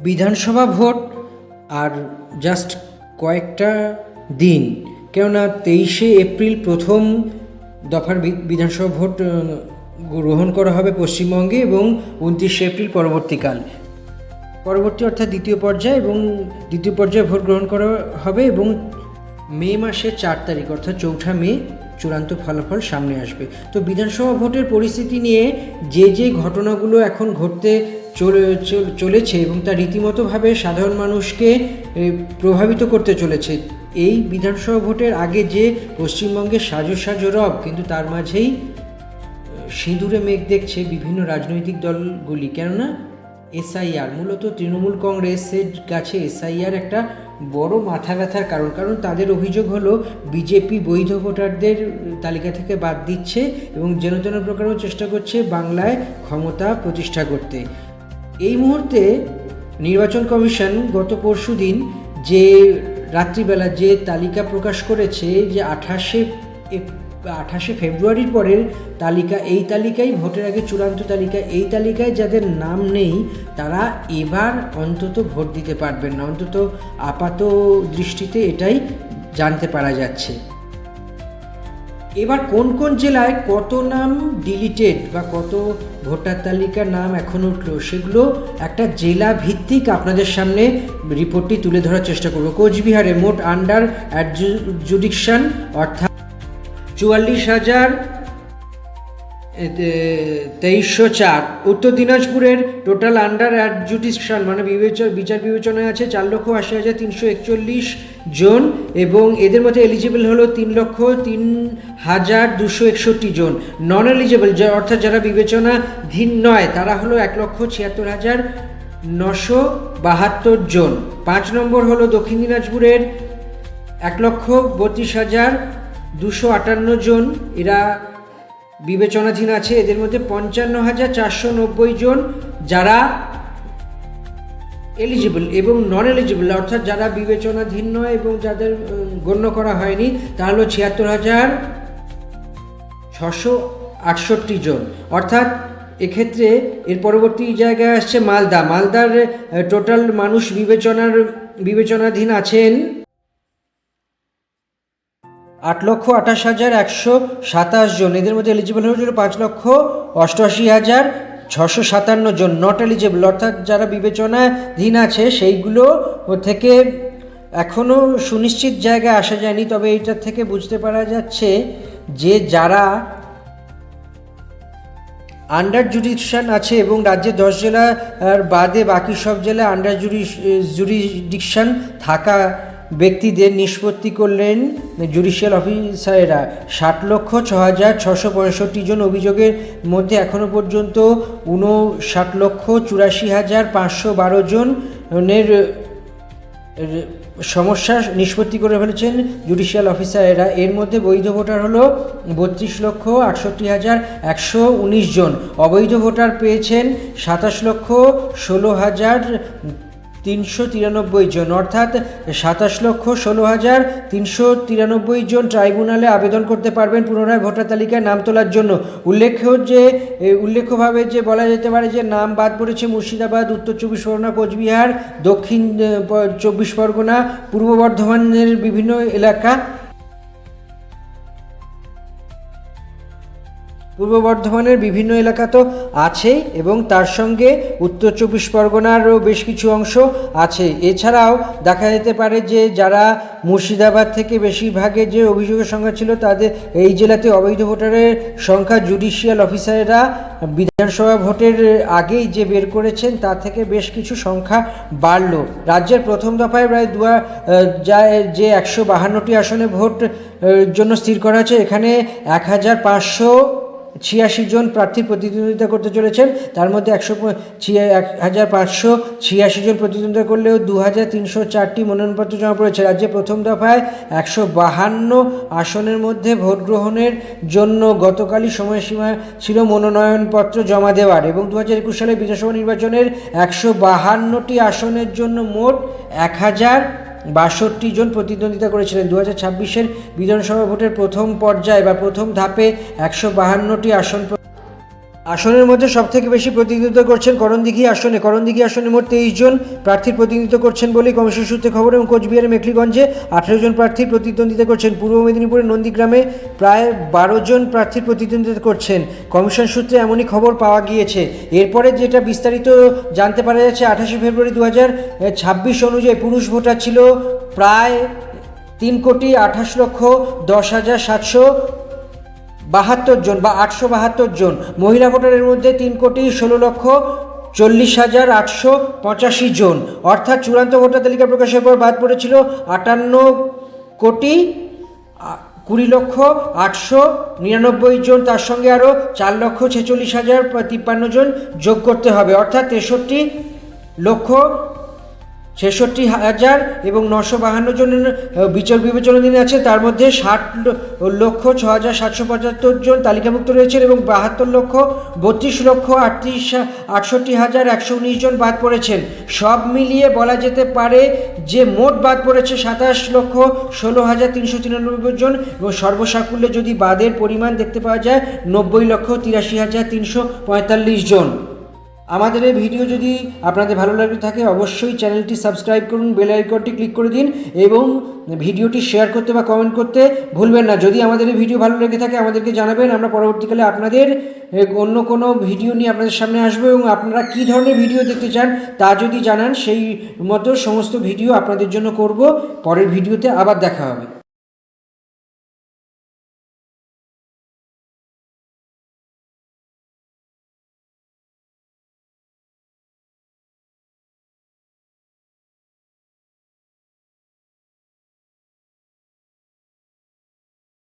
বিধানসভা ভোট আর জাস্ট কয়েকটা দিন, কেননা 23শে এপ্রিল প্রথম দফার বিধানসভা ভোট গ্রহণ করা হবে পশ্চিমবঙ্গে এবং 29শে এপ্রিল পরবর্তী অর্থাৎ দ্বিতীয় পর্যায়ে ভোট গ্রহণ করা হবে এবং মে মাসের 4 তারিখ অর্থাৎ 4 মে চূড়ান্ত ফলাফল সামনে আসবে। তো বিধানসভা ভোটের পরিস্থিতি নিয়ে যে ঘটনাগুলো এখন ঘটতে চলেছে এবং তা রীতিমতোভাবে সাধারণ মানুষকে প্রভাবিত করতে চলেছে, এই বিধানসভা ভোটের আগে যে পশ্চিমবঙ্গের সাজো রব, কিন্তু তার মাঝেই সিঁদুরে মেঘ দেখছে বিভিন্ন রাজনৈতিক দলগুলি। কেননা এসআইআর, মূলত তৃণমূল কংগ্রেসের কাছে এসআইআর একটা বড় মাথা ব্যথার কারণ তাদের অভিযোগ হলো বিজেপি বৈধ ভোটারদের তালিকা থেকে বাদ দিচ্ছে এবং যেন প্রকারেও চেষ্টা করছে বাংলায় ক্ষমতা প্রতিষ্ঠা করতে। এই মুহূর্তে নির্বাচন কমিশন গত পরশুদিন যে রাত্রিবেলা যে তালিকা প্রকাশ করেছে, যে 28শে ফেব্রুয়ারির পরের তালিকা, এই তালিকায় ভোটের আগে চূড়ান্ত তালিকা, এই তালিকায় যাদের নাম নেই তারা এবার অন্তত ভোট দিতে পারবেন না, অন্তত আপাত দৃষ্টিতে এটাই জানতে পারা যাচ্ছে। এবার কোন জেলায় কত নাম ডিলিটেড বা কত ভোটার তালিকার নাম এখন উঠলো, সেগুলো একটা জেলা ভিত্তিক আপনাদের সামনে রিপোর্টটি তুলে ধরার চেষ্টা করব। কোচবিহারে মোট আন্ডার অ্যাডজুডিকশন অর্থাৎ 44,2304। উত্তর দিনাজপুরের টোটাল আন্ডার অ্যাডজুডিকশন মানে বিচার বিবেচনায় আছে 4,80,341 জন এবং এদের মধ্যে এলিজিবল হলো 3,03,261 জন। নন এলিজিবল অর্থাৎ যারা বিবেচনাধীন নয় তারা হলো 1,76,972 জন। 5 নম্বর হলো দক্ষিণ দিনাজপুরের 1,32,258 জন, এরা বিবেচনাধীন আছে। এদের মধ্যে 55,490 জন যারা এলিজিবল এবং নন এলিজিবল অর্থাৎ যারা বিবেচনাধীন নয় এবং যাদের গণ্য করা হয়নি তা হলো 76,668 জন। অর্থাৎ এক্ষেত্রে এর পরবর্তী জায়গায় আসছে মালদার টোটাল মানুষ বিবেচনাধীন আছেন 8,28,127 জন। এদের মধ্যে এলিজিবল হয়েছিল 5,88,657 জন। নট এলিজিবল অর্থাৎ যারা বিবেচনাধীন আছে সেইগুলো থেকে এখনও সুনিশ্চিত জায়গায় আসা যায়নি, তবে এইটার থেকে বুঝতে পারা যাচ্ছে যে যারা আন্ডার জুরিডিকশন আছে এবং রাজ্যের 10 জেলার বাদে বাকি সব জেলায় আন্ডার জুরিডিকশন থাকা ব্যক্তিদের নিষ্পত্তি করলেন জুডিশিয়াল অফিসারেরা। 60,06,665 জন অভিযোগের মধ্যে এখনও পর্যন্ত 59,84,512 জনের সমস্যা নিষ্পত্তি করে ফেলেছেন জুডিশিয়াল অফিসারেরা। এর মধ্যে বৈধ ভোটার হলো 32,68,119 জন। অবৈধ ভোটার পেয়েছেন 27,16,393 জন, অর্থাৎ 27,16,393 জন ট্রাইব্যুনালে আবেদন করতে পারবেন পুনরায় ভোটার তালিকায় নাম তোলার জন্য। উল্লেখ্যভাবে যে বলা যেতে পারে যে নাম বাদ পড়েছে মুর্শিদাবাদ, উত্তর 24 পরগনা, কোচবিহার, দক্ষিণ 24 পরগনা, পূর্ব বর্ধমানের বিভিন্ন এলাকা, পূর্ব বর্ধমানের বিভিন্ন এলাকা তো আছেই এবং তার সঙ্গে উত্তর 24 পরগনারও বেশ কিছু অংশ আছে। এছাড়াও দেখা যেতে পারে যে যারা মুর্শিদাবাদ থেকে বেশিরভাগের যে অভিযোগের সংখ্যা ছিল তাদের এই জেলাতে অবৈধ ভোটারের সংখ্যা জুডিশিয়াল অফিসারেরা বিধানসভা ভোটের আগেই যে বের করেছেন তার থেকে বেশ কিছু সংখ্যা বাড়ল। রাজ্যের প্রথম দফায় প্রায় যে 152টি আসনে ভোট জন্য স্থির করা আছে, এখানে 1,586 জন প্রার্থী প্রতিদ্বন্দ্বিতা করতে চলেছেন। তার মধ্যে 1,586 জন প্রতিদ্বন্দ্বিতা করলেও 2,304টি মনোনয়নপত্র জমা পড়েছে। রাজ্যে প্রথম দফায় 152 আসনের মধ্যে ভোট গ্রহণের জন্য গতকালই সময়সীমা ছিল মনোনয়নপত্র জমা দেওয়ার এবং 2021 সালে বিধানসভা নির্বাচনের 152টি আসনের জন্য মোট 1,062 জন প্রতিদ্বন্দ্বিতা করেছিলেন। 2026-এর বিধানসভা ভোটের প্রথম পর্যায়ে বা প্রথম ধাপে 152টি আসন আসনের মধ্যে সবথেকে বেশি প্রতিনিধিত্ব করছেন করণদিঘি আসনে মোট 23 জন প্রার্থীর প্রতিনিধিত্ব করছেন বলেই কমিশন সূত্রে খবর। এবং কোচবিহারের মেখলিগঞ্জে 18 জন প্রার্থী প্রতিদ্বন্দ্বিতা করছেন। পূর্ব মেদিনীপুরের নন্দীগ্রামে প্রায় 12 জন প্রার্থীর প্রতিদ্বন্দ্বিতা করছেন। কমিশন সূত্রে এমনই খবর পাওয়া গিয়েছে। এরপরে যেটা বিস্তারিত জানতে পারা যাচ্ছে, 28 ফেব্রুয়ারি 2026 অনুযায়ী পুরুষ ভোটার ছিল প্রায় 3,10,10,772 জন বা 872 জন। মহিলা ভোটারের মধ্যে 3,16,40,885 জন। অর্থাৎ চূড়ান্ত ভোটার তালিকা প্রকাশের পর বাদ পড়েছিল 58,20,899 জন। তার সঙ্গে আরও 4,46,053 জন যোগ করতে হবে, অর্থাৎ 63,66,000 এবং 952 জন বিবেচনাধীন আছে। তার মধ্যে 60,06,775 জন তালিকাভুক্ত রয়েছেন এবং 72,32,68,119 জন বাদ পড়েছেন। সব মিলিয়ে বলা যেতে পারে যে মোট বাদ পড়েছে 27,16,393 জন এবং সর্বসাকুল্যে যদি বাদের পরিমাণ দেখতে পাওয়া যায় 90,83,345 জন। আমাদের এই ভিডিও যদি আপনাদের ভালো লাগে থাকে অবশ্যই চ্যানেলটি সাবস্ক্রাইব করুন, বেল আইকনটি ক্লিক করে দিন এবং ভিডিওটি শেয়ার করতে বা কমেন্ট করতে ভুলবেন না। যদি আমাদের এই ভিডিও ভালো লেগে থাকে আমাদেরকে জানাবেন, আমরা পরবর্তীকালে আপনাদের অন্য কোনো ভিডিও নিয়ে আপনাদের সামনে আসবো এবং আপনারা কী ধরনের ভিডিও দেখতে চান তা যদি জানান সেই মতো সমস্ত ভিডিও আপনাদের জন্য করব। পরের ভিডিওতে আবার দেখা হবে।